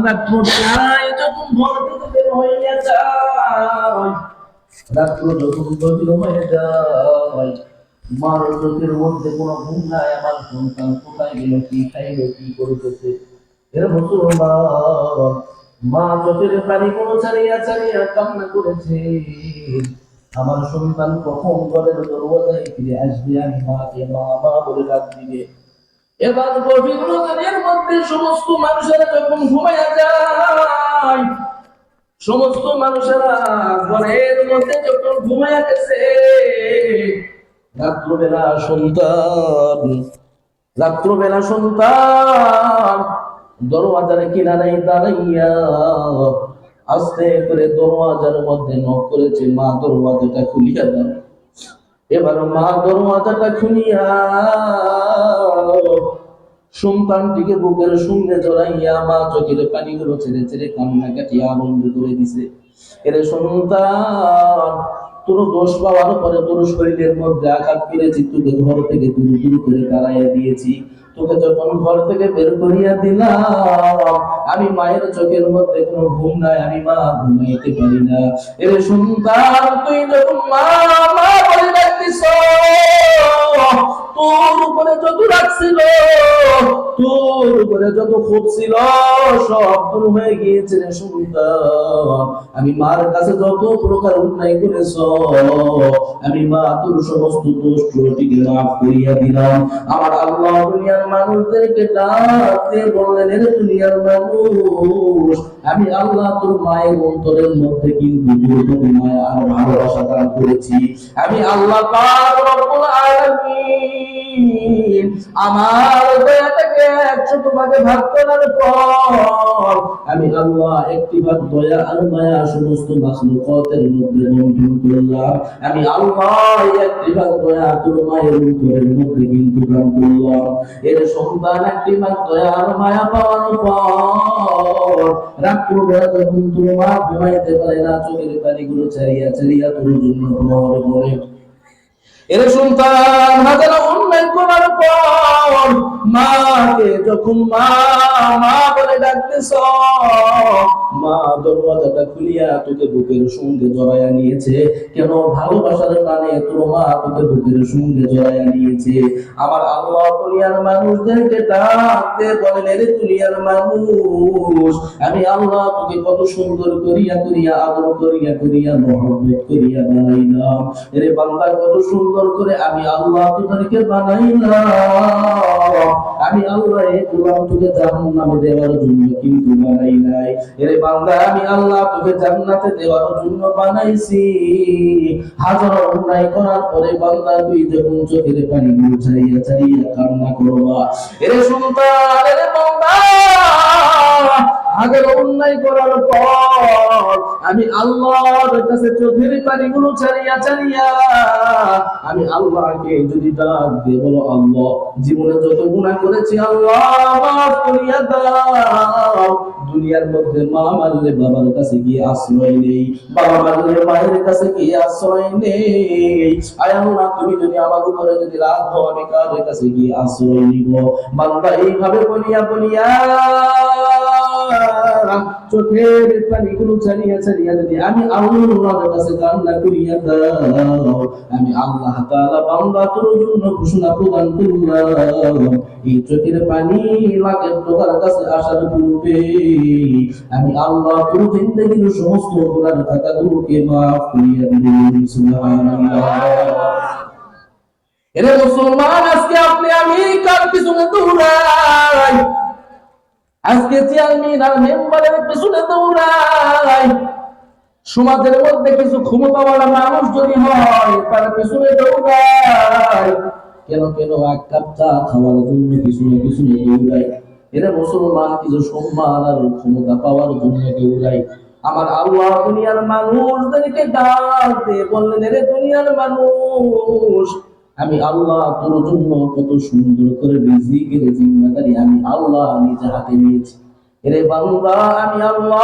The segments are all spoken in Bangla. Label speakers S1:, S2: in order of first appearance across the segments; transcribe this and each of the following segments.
S1: রাত্র বেলায় যখন ঘর থেকে বের হয়ে যায়, রাত্র যখন গভীর হয়ে যায়, মার চোখের মধ্যে কোনো ঘুম নাই। আমার সন্তান কোথায় গেল, কি খাইল, কি করতেছে। এর মুসলমান, মা চোখের পানি কোনো ছাড়িয়া ছাড়িয়া কান্না করেছে। আমার সন্তান কখন ঘরের দরওয়াজায় ফিরে আসবে, আমি মাকে মা মা বলে ডাক দিবে। এবার গভীর রজনীর মধ্যে সমস্ত মানুষেরা যখন ঘুমাইয়া যায়, সমস্ত মানুষেরা ঘরের মধ্যে যখন ঘুমাইয়া গেছে, রাত্রবেলা সন্তান রাত্রবেলা সন্তান দরওয়াজার কিনারায় দাঁড়াইয়া আস্তে করে দরওয়াজার মধ্যে নক করেছে, মা দরওয়াজাটা খুলিয়া দাও। এবার মা দরওয়াজাটা খুলিয়া সন্তানটিকে বুকের সঙ্গে জড়াইয়া মা চোখের পানিগুলো ছেড়ে ছেড়ে কান্না কাটিয়া আনন্দ করে দিছে। এর সন্তান, তোর দোষ পাওয়ার পরে তোর শরীরের মধ্যে আঘাত করেছি, তোকে ঘর থেকে দূর দূর করে তাড়াইয়া দিয়েছি। তোকে যখন ঘর থেকে বের করিয়া দিলাম, আমি মায়ের চোখের মধ্যে কোনো ঘুম নাই, আমি মা ঘুমাইতে পারি না। এর সন্তান, তুই যখন মা মা বলে ডাকতিস, তোর উপরে যত রাখছিল, তোর উপরে যত ক্ষোভ ছিল, সব দূর হয়ে গিয়েছে রে সন্তান। আমি মার কাছে যত প্রকার অন্যায় করেছ, আমি মা তোর সমস্ত দোষ ত্রুটিকে মাফ করিয়া দিলাম। আমার আল্লাহ দুনিয়ার মানুষদেরকে ডাক দিয়ে বললেন, রে দুনিয়ার মানুষ, আমি আল্লাহ তোর মায়ের অন্তরের মধ্যে কিন্তু তোর প্রতি মায়া আর ভালোবাসা দান করেছি। আমি আল্লাহ পাক রব্বুল আলামিন আমার দয়াটাকে 100 ভাগে ভাগ করার পর আমি আল্লাহ একটি ভাগ দয়া আর মায়া সমস্ত মাখলুকাতের মধ্যে বন্টন করলাম। আমি আল্লাহ একটি ভাগ দয়া তোর মায়ের অন্তরের মধ্যে কিন্তু দান করলাম। এর সন্তান একটি ভাগ দয়া আর মায়া পাওয়ার পর রাত্রিবেলা যখন তোর মা ঘুমাইতে পারে না, চোখের পানিগুলো ছাড়িয়া ছাড়িয়া তোর জন্য প্রহর করে। এর সন্তান হাজার অন্যায় করার পর মাকে যখন মা মা বলে ডাকতেছ, মা দরওয়াজাটা খুলিয়া তোকে বুকের সঙ্গে জড়াইয়া নিয়েছে। কেন? ভালোবাসার টানে তোর মা তোকে বুকের সঙ্গে জড়াইয়া নিয়েছে। আমার আল্লাহ দুনিয়ার মানুষদেরকে ডাকতে বলেন, রে দুনিয়ার মানুষ, আমি আল্লাহ তোকে কত সুন্দর করিয়া করিয়া আদর করিয়া করিয়া মহব্বত করিয়া বানাইলাম। রে বান্দা, কত সুন্দর করে আমি আল্লাহ তোদেরকে বানাইলাম। আমি আল্লাহ এই গোলাম তোকে জাহান্নামে দেওয়ার জন্য কিন্তু বানাই নাই। রে বান্দা, আমি আল্লাহ তোকে জান্নাতে দেওয়ার জন্য বানাইছি। হাজার অন্যায় করার পরে বান্দা, তুই যখন চোখের পানিগুলো ছাড়িয়া ছাড়িয়া কান্না করবা, এরে সন্তান, এরে বান্দা, আগের অন্যায় করার পর আমি আল্লাহর কাছে চোখের পানিগুলো ছাড়িয়া ছাড়িয়া আমি আল্লাহকে যদি ডাক দিয়ে বলো, আল্লাহ জীবনে যত গুনাহ করেছি আল্লাহ মাফ করিয়া দাও। দুনিয়ার মধ্যে মা মারলে বাবার কাছে গিয়ে আশ্রয় নেই, বাবা মারলে মায়ের কাছে গিয়ে আশ্রয় নেই। আয় আল্লাহ, তুমি যদি আমার উপরে যদি রাগ হও, আমি কার কাছে গিয়ে আশ্রয় নিব? বান্দা এইভাবে বলিয়া বলিয়া চোখের পানিগুলো ছাড়িয়া ছাড়িয়া যদি আমি আল্লাহর কাছে কান্না করিয়া দাও, আমি আল্লাহ তাআলা বান্দা তোর জন্য ঘোষণা প্রদান করলাম, এই চোখের পানি লাখের টাকার কাছে আসার পূর্বে আমি আল্লাহ তোর জিন্দেগির সমস্ত গুনাহ খাতাগুলোকে মাফ করিয়া দিবেন। সুবহানাল্লাহ। এরে মুসলমান, আজকে আপনি আমি কার পিছনে দৌড়াই? আজকে চেয়ারম্যান আর মেম্বারের পিছনে দৌড়াই। সমাজের মধ্যে কিছু ক্ষমতাওয়ালা মানুষ যদি হয়, তার পিছনে দৌড়াই। কেন কেন? এক কাপ চা খাওয়ার জন্য পিছনে পিছনে দৌড়াই। এরা মুসলমান কিছু সম্মান আর ক্ষমতা পাওয়ার জন্য দৌড়াই। আমার আল্লাহ দুনিয়ার মানুষদেরকে ডাক দিয়ে বললেন, রে দুনিয়ার মানুষ, আমি আল্লাহ তোর জন্য কত সুন্দর করে রিজিকের জিম্মাদারি আমি আল্লাহ নিজে হাতে নিয়েছি। এরে বান্দা, আমি আল্লাহ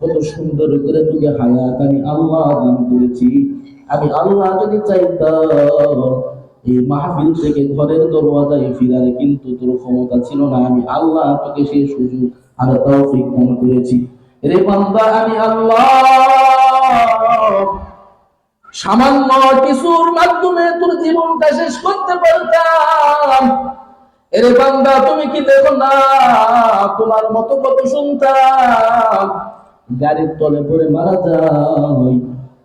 S1: কত সুন্দর করে তোকে হায়াত আমি আল্লাহ দান করেছি। আমি আল্লাহ যদি চাইতাম এই মাহফিল থেকে ঘরের দরওয়াজায় ফিরার কিন্তু তোর ক্ষমতা ছিল না, আমি আল্লাহ তোকে সেই সুযোগ আর তৌফিক দান করেছি। রে বান্দা, আমি আল্লাহ সামান্য কিছুর মাধ্যমে তোর জীবনটা শেষ করতে পারতাম। এরে বান্দা, তুমি কি দেখো না তোমার মতো কত সন্তান গাড়ির তলে পড়ে মারা যায়।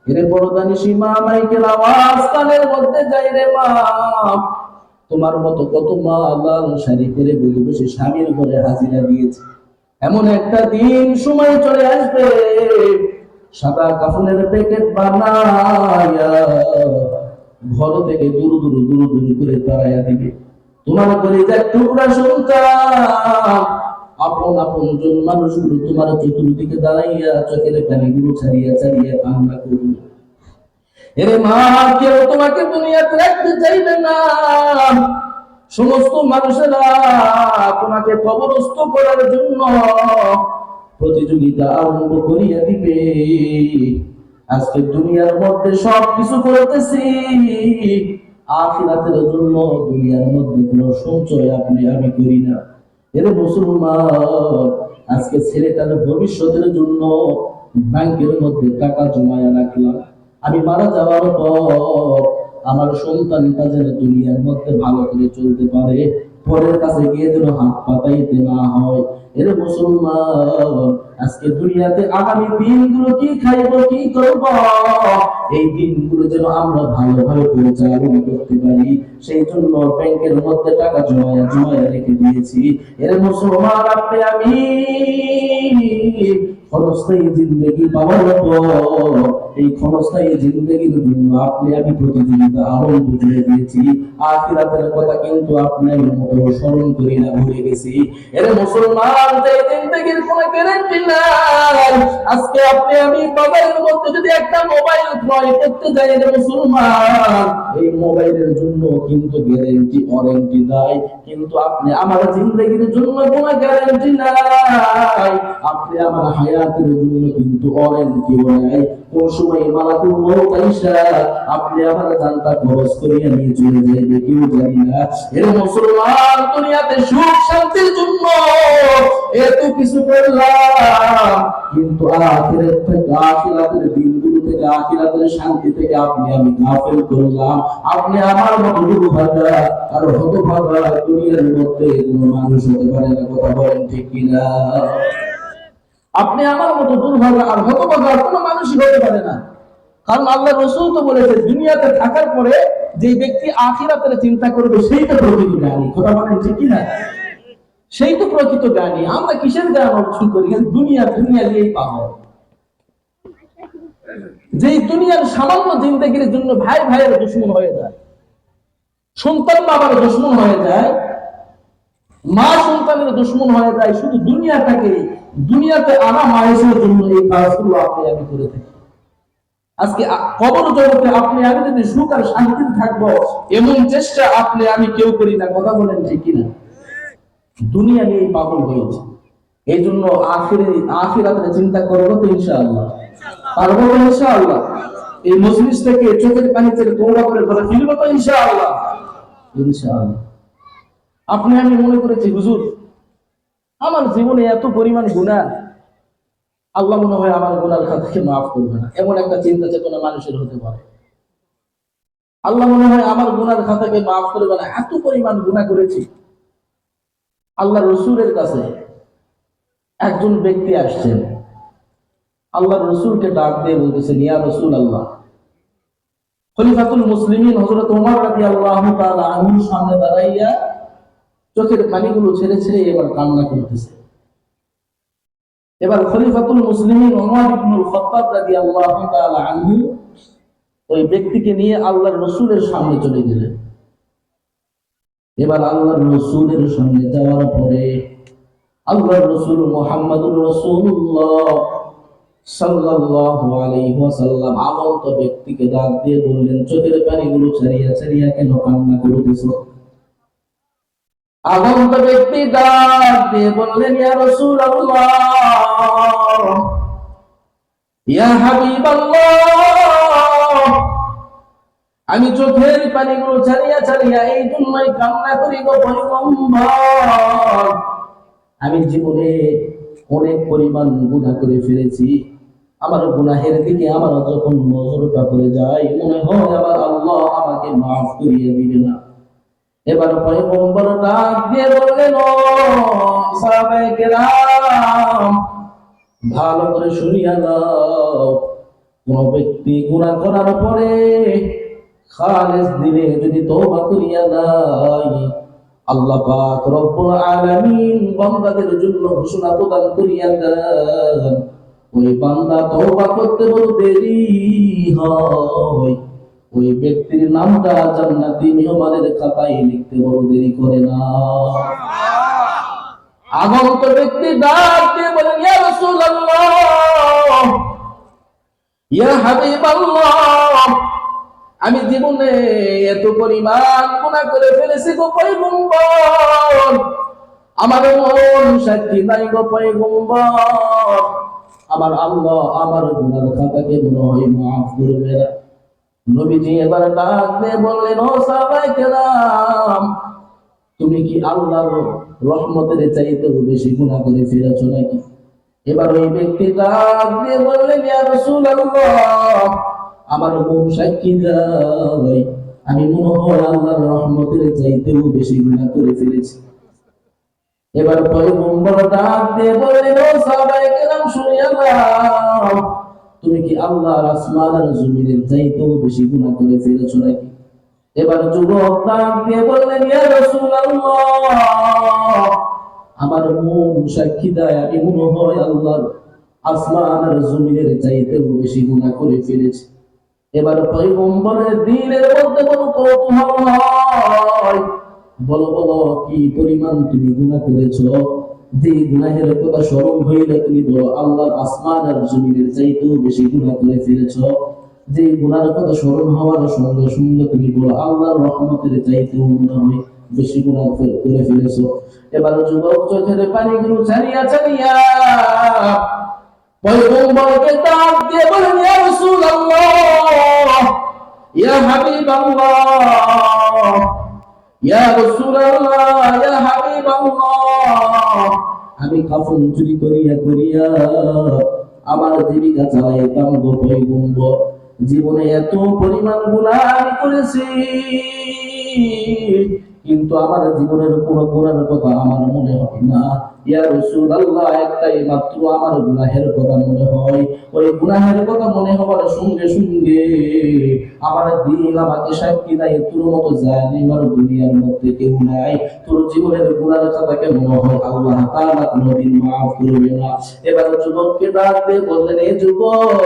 S1: এরে বড়দানিশী মা, মাইকের আওয়াজ কানের মধ্যে যাই রে মা। তোমার মতো কত মা লাল শাড়ি পরে বসে বসে স্বামীর ঘরে হাজিরা দিয়েছে। এমন একটা দিন সময় চলে আসবে, সাদা কাফনের প্যাকেট বানায়া ঘর থেকে দূর দূর দূর দূর করে তাড়াইয়া দিবে। তোমার কলিজার টুকরা সন্তান আপন আপন জন মানুষগুলো তোমার চতুর্দিকে দাঁড়াইয়া চোখের পানিগুলো ছাড়িয়া ছাড়িয়া কান্না করবে। এরে মা, কেউ তোমাকে দুনিয়াতে রাখতে চাইবে না। সমস্ত মানুষেরা তোমাকে কবরস্থ করার জন্য প্রতিযোগিতা আরম্ভ করিয়া দিবে। আজকে দুনিয়ার মধ্যে সবকিছু করতেছি, আখিরাতের জন্য দুনিয়ার মধ্যে কোনো সঞ্চয় আপনি আমি করি না। এর মুসলমান, আজকে ছেলেটার ভবিষ্যতের জন্য ব্যাংকের মধ্যে টাকা জমায়া রাখলাম। আমি মারা যাওয়ার পর আমার সন্তানটা যেন দুনিয়ার মধ্যে ভালো করে চলতে পারে, পরের কাছে গিয়ে যেন হাত পাতাইতে না হয়। এর মুসলমান, আজকে দুনিয়াতে আগামী দিনগুলো কি খাইব কি করব, এই দিনগুলো যেন আমরা ভালোভাবে পরিচালনা করতে পারি, সেই জন্য ব্যাংকের মধ্যে টাকা জমায়া জমায়া রেখে দিয়েছি। এর মুসলমান, আপনি আমি ক্ষণস্থায়ী জিন্দগি পাওয়ার পর এই ক্ষণস্থায়ী জিন্দগির জন্য আপনি আমি প্রতিযোগিতা আরম্ভ করে দিয়েছি। আখিরাতের কথা কিন্তু আপনি আমি মোটেও স্মরণ করি না, ভুলে গেছি। এর মুসলমান, এই জিন্দগির কোনো গ্যারান্টি নাই। আজকে আপনি আমি বাজারের মধ্যে যদি একটা মোবাইল ক্রয় করতে যাই রে মুসলমান, এই মোবাইলের জন্য কিন্তু গ্যারান্টি ওয়ারেন্টি দেয়, কিন্তু আপনি আমার জিন্দগির জন্য কোনো গ্যারান্টি নাই। আপনি আমার হায়াতের জন্য কিন্তু ওয়ারেন্টি নাই। কোন সময় মালাকুল মউত আইসা আপনি আমার জানটা খরচ করিয়া নিয়ে চলে যাইবে কেউ জানি না। এর মুসলমান, দুনিয়াতে সুখ শান্তির জন্য এত কিছু করলাম, কিন্তু আখিরাতের দিনগুলো থেকে আখিরাতের শান্তি থেকে আপনি আমি গাফিল করলাম। আপনি আমার মতো দুর্ভাগা আর হতভাগা দুনিয়ার মধ্যে কোনো মানুষ হতে পারে না, কথা বলেন ঠিক কিনা? আপনি আমার মতো দুর্ভাগা আর হতভাগা কোনো মানুষই হতে পারে না। কারণ আল্লাহ রাসূল তো বলেছে, দুনিয়াতে থাকার পরে যে ব্যক্তি আখিরাতের চিন্তা করবে সেই তো প্রকৃত জ্ঞানী, কথা বলেন ঠিক কিনা? সেই তো প্রকৃত জ্ঞানী। আমরা কিসের জ্ঞান অর্জন করি? দুনিয়া দিয়েই পাবো। যে দুনিয়ার সামান্য জিন্দেগির জন্য ভাই ভাইয়ের দুশমন হয়ে যায়, সন্তান বাবার দুশমন হয়ে যায়, মা সন্তানের দুশমন হয়ে যায়, শুধু দুনিয়াতে আনা মানুষের জন্য এই কাজগুলো আপনি আমি করে থাকি। আজকে কবর জগতে আপনি আমি যদি সুখ আর শান্তিতে থাকবো, এমন চেষ্টা আপনি আমি কেউ করি না, কথা বলেন ঠিক কিনা? দুনিয়া নিয়ে পাগল হয়েছে। এই জন্য আখিরাতের চিন্তা করবো তো ইনশাআল্লাহ, পারবো তো ইনশাআল্লাহ। এই মজলিস থেকে চোখের পানি থেকে তোমরা করে ঘরে ফিরবো তো ইনশাআল্লাহ, ইনশাআল্লাহ। আপনি আমি মনে করেছি, হুজুর আমার জীবনে এত পরিমাণ গুনাহ, আল্লাহ মনে হয় আমার গুনার খাতাকে মাফ করবে না, এমন একটা চিন্তা চেতনা মানুষের হতে পারে। আল্লাহ মনে হয় আমার গুনার খাতাকে মাফ করবে না, এত পরিমাণ গুনাহ করেছি। আল্লাহ রসুলের কাছে একজন ব্যক্তি আসছেন, আল্লাহ রসুলকে ডাক দিয়ে বলতেছেন, ইয়া রাসূলুল্লাহ, খলিফাতুল মুসলিমিন হযরত ওমর রাদিয়াল্লাহু তাআলা আনহুর সামনে দাঁড়াইয়া চোখের পানিগুলো ছেড়ে ছেড়ে এবার কান্না করতেছে। এবার খলিফাতুল মুসলিমিন ওমর ইবনুল খাত্তাব রাদিয়াল্লাহু তাআলা আনহু ওই ব্যক্তিকে নিয়ে আল্লাহর রাসূলের সামনে চলে গেলেন। এবার আল্লাহর রাসূলের সামনে যাওয়ার পরে আল্লাহর রাসূল মুহাম্মদুর রাসূলুল্লাহ সাল্লাল্লাহু আলাইহি ওয়াসাল্লাম আমন্ত ব্যক্তিকে ডাক দিয়ে বললেন, চোখের পানিগুলো ছাড়িয়া ছাড়িয়া কেন কান্না করতেছো? আগন্ত ব্যক্তি ডাক দিয়ে বললেন, ইয়া রাসূলুল্লাহ, ইয়া হাবিবাল্লাহ, আমি চোখের পানিগুলো ছাড়িয়া ছাড়িয়া এই জন্যই কান্না করি গো পয়গম্বর, আমি জীবনে অনেক পরিমাণ গুনাহ করে ফেলেছি। আমার গুনাহের দিকে আমার যখন নজরটা পড়ে যায় মনে হয় আবার আল্লাহ আমাকে মাফ করিয়ে দিবে না। এবার পয়গম্বর ডাক দিয়ে বললেন, ও সাহাবায়ে কেরাম, ভালো করে শুনিয়া দাও, কোন ব্যক্তি গুনাহ করার পরে খালেস দিলে যদি তওবা করিয়া দেয়, আল্লাহ পাক রব্বুল আলামিন বান্দাদের জন্য ঘোষণা প্রদান করিয়া দেন, ওই বান্দা তওবা করতে বড় দেরি হয়, ওই ব্যক্তির নামটা জান্নাতি মেহমানের খাতায় লিখতে বড় দেরি করে না। আগন্ত ব্যক্তি ডাক দিয়ে বলেন, ইয়া রাসূলুল্লাহ, ইয়া হাবিবাল্লাহ, আমি জীবনে এত পরিমাণ গুনাহ করে ফেলেছি গো পয়গম্বর, আমার মন সাক্ষী নাই গো পয়গম্বর, আমার আল্লাহ আমার গুনার খাতাকে মনে হয় মাফ করবে না। নবীজি এবার ডাক দিয়ে বললেন, ও সাহাবায়ে কেরাম, তুমি কি আল্লাহর রহমতের চাইতে বেশি গুনাহ করে ফেলেছো নাকি? এবার ওই ব্যক্তি ডাক দিয়ে বললেন, ইয়া রাসূলুল্লাহ, আমার মন সাক্ষী দেয় আমি মনে হয় আল্লাহর রহমতের চাইতেও বেশি গুনাহ করে ফেলেছি। এবার পয়গম্বর ডাক দিয়ে বললেন, ও সাহাবায়ে কেরাম শুনিয়া নাও, তুমি কি আল্লাহর আসমান আর জমিনের চাইতেও বেশি গুনাহ করে ফেলেছো নাকি? এবার যুবক ডাক দিয়ে বললেন, ইয়া রাসূলুল্লাহ, আমার মন সাক্ষী দেয় আমি মনে হয় আল্লাহর আসমান আর জমিনের চাইতেও বেশি গুনাহ করে ফেলেছি। এবার পয়গম্বরের দিলের মধ্যে কোনো কৌতূহল হয়, বলো বলো কি পরিমাণ তুমি গুনাহ করেছো, যে গুনাহের কথা স্মরণ হইলে তুমি বলো আল্লাহর আসমান আর জমিনের চাইতেও বেশি গুনাহ করে ফেলেছো, যে গুনাহের কথা স্মরণ হওয়ার সঙ্গে সঙ্গে তুমি বলো আল্লাহর রহমতের চাইতেও মনে হয় বেশি গুনাহ করে ফেলেছো। এবার যুবক চোখের পানিগুলো ছাড়িয়া ছাড়িয়া পয়গম্বরকে ডাক দিয়ে বলেন, ইয়া রাসূলুল্লাহ, ইয়া হাবিবাল্লাহ, ইয়া রাসূলুল্লাহ, ইয়া হাবিবাল্লাহ, আমি কাফন চুরি করিয়া করিয়া আমার জীবিকা চালাইতাম গো পয়গম্বর, জীবনে এত পরিমাণ গুনাহ আমি করেছি কিন্তু আমার জীবনের কোন গুনাহের কথা আমার মনে হয় না। ইয়া রাসূলুল্লাহ, একটাই মাত্র আমার গুনাহের কথা মনে হয়, ওই গুনাহের কথা মনে হওয়ার সঙ্গে সঙ্গে আমার দিল আমাকে সাক্ষী দেয় তোর মতো জালিম আর দুনিয়ার মধ্যে কেউ নাই, তোর জীবনের গুনাহের কথাকে মনে হয় আল্লাহ তাআলা কোনদিন মাফ করবে না। এবার যুবককে ডাক দিয়ে বললেন, এই যুবক,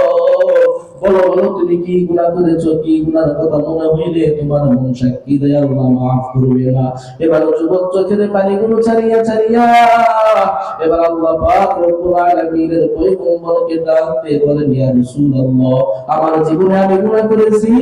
S1: বলো বলো তুমি কি গুনাহ করেছো, কি গুনাহের কথা মনে হইলে তোমার মন সাক্ষী দেয় আল্লাহ মাফ করবে না। এবার যুবক চোখের পানিগুলো ছাড়িয়া ছাড়িয়া এবার আল্লাহ পাক রব্বুল আলামিনের পয়গম্বরকে ডাক দিয়ে বলেন, ইয়া রাসূলুল্লাহ, আমার জীবনে আমি গুনাহ করেছি,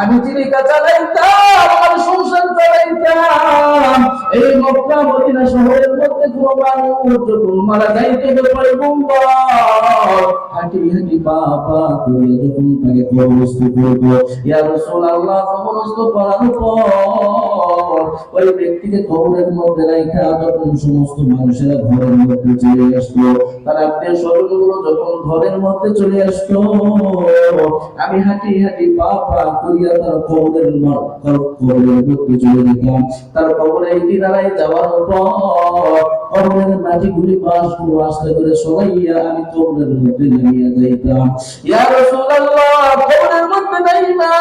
S1: আমি জীবিকা চালাইতাম, আমার সংসার চালাইতাম, এই মক্কা মদিনা শহরের মধ্যে কোনো মানুষ যখন মারা যাইতে পয়গম্বর হাঁটি হাঁটি পা পা করে যখন তাকে কবরস্থ করব, ইয়া রাসূলুল্লাহ, কবরস্থ করার পর ওই ব্যক্তিকে কবরের মধ্যে রাখা যখন সমস্ত মানুষেরা ঘরের মধ্যে চলে আসলো, তার আত্মীয় স্বজনগুলো যখন ঘরের মধ্যে চলে আসলো, আমি হাঁটি হাঁটি পা পা করিয়া তার কবরের মধ্যে চলে যেতাম। তার কবরের কিনারায় যাওয়ার পর কবরের মাটিগুলি বাঁশগুলো আস্তে করে সরাইয়া আমি কবরের মধ্যে নামিয়া যাইতাম। ইয়া রাসূলুল্লাহ, কবরের মধ্যে নাইমা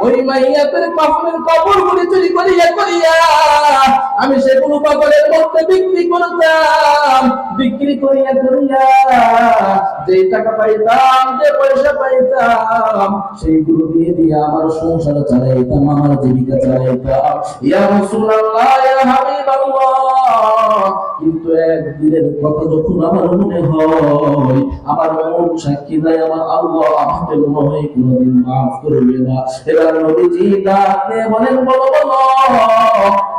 S1: ওই মাইয়াতের কাফনের কবরগুলি চুরি করিয়া করিয়া আমি সেগুলো কবরের মধ্যে বিক্রি করতাম, বিক্রি করিয়া করিয়া যে টাকা পাইতাম, যে পয়সা পাইতাম, সেইগুলো দিয়ে দিয়ে আমার সংসার চালাইতাম, আমার জীবিকা চালাইতাম। ইয়া রাসূলুল্লাহ, ইয়া হাবিবাল্লাহ, কিন্তু একদিনের কথা যখন আমার মনে হয়, আমার মন সাক্ষী দেয় আমার আল্লাহ আমাকে মনে হয় কোনদিন মাফ করবে না। এবার নবীজি ডাক দিয়ে বলেন, বলো বলো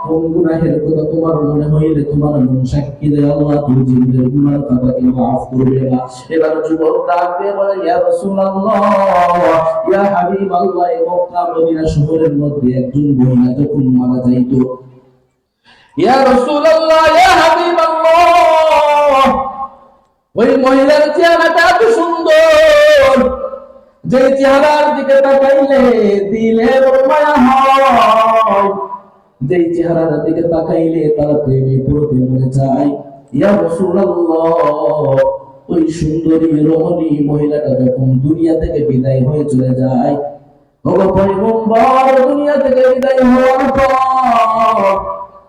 S1: কোন গুনাহের কথা তোমার মনে হইলে তোমার মন সাক্ষী দেয় আল্লাহ তুমি জীবনের গুনার কথাকে মাফ করবে না। এবার যুবক ডাক দিয়ে বলে ইয়া রাসূলুল্লাহ ইয়া হাবিবাল্লাহ, মক্কা মদিনা শহরের মধ্যে একজন মহিলা যখন মারা যাইতো, ইয়া রাসূলুল্লাহ ইয়া হাবিবাল্লাহ, ওই মহিলার চেহারাটা এত সুন্দর, যে চেহারার দিকে তাকাইলে দিলে মায়া হয়, যে চেহারার দিকে তাকাইলে তার প্রেমে পড়তে মনে চায়। ইয়া রাসূলুল্লাহ, ওই সুন্দরী রমণী মহিলাটা যখন দুনিয়া থেকে বিদায় হয়ে চলে যায়, ওগো পয়গম্বর, দুনিয়া থেকে বিদায় হওয়ার পর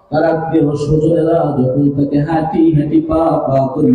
S1: তার আত্মীয় স্বজনেরা যখন তাকে হাঁটি হাঁটি পা পা করে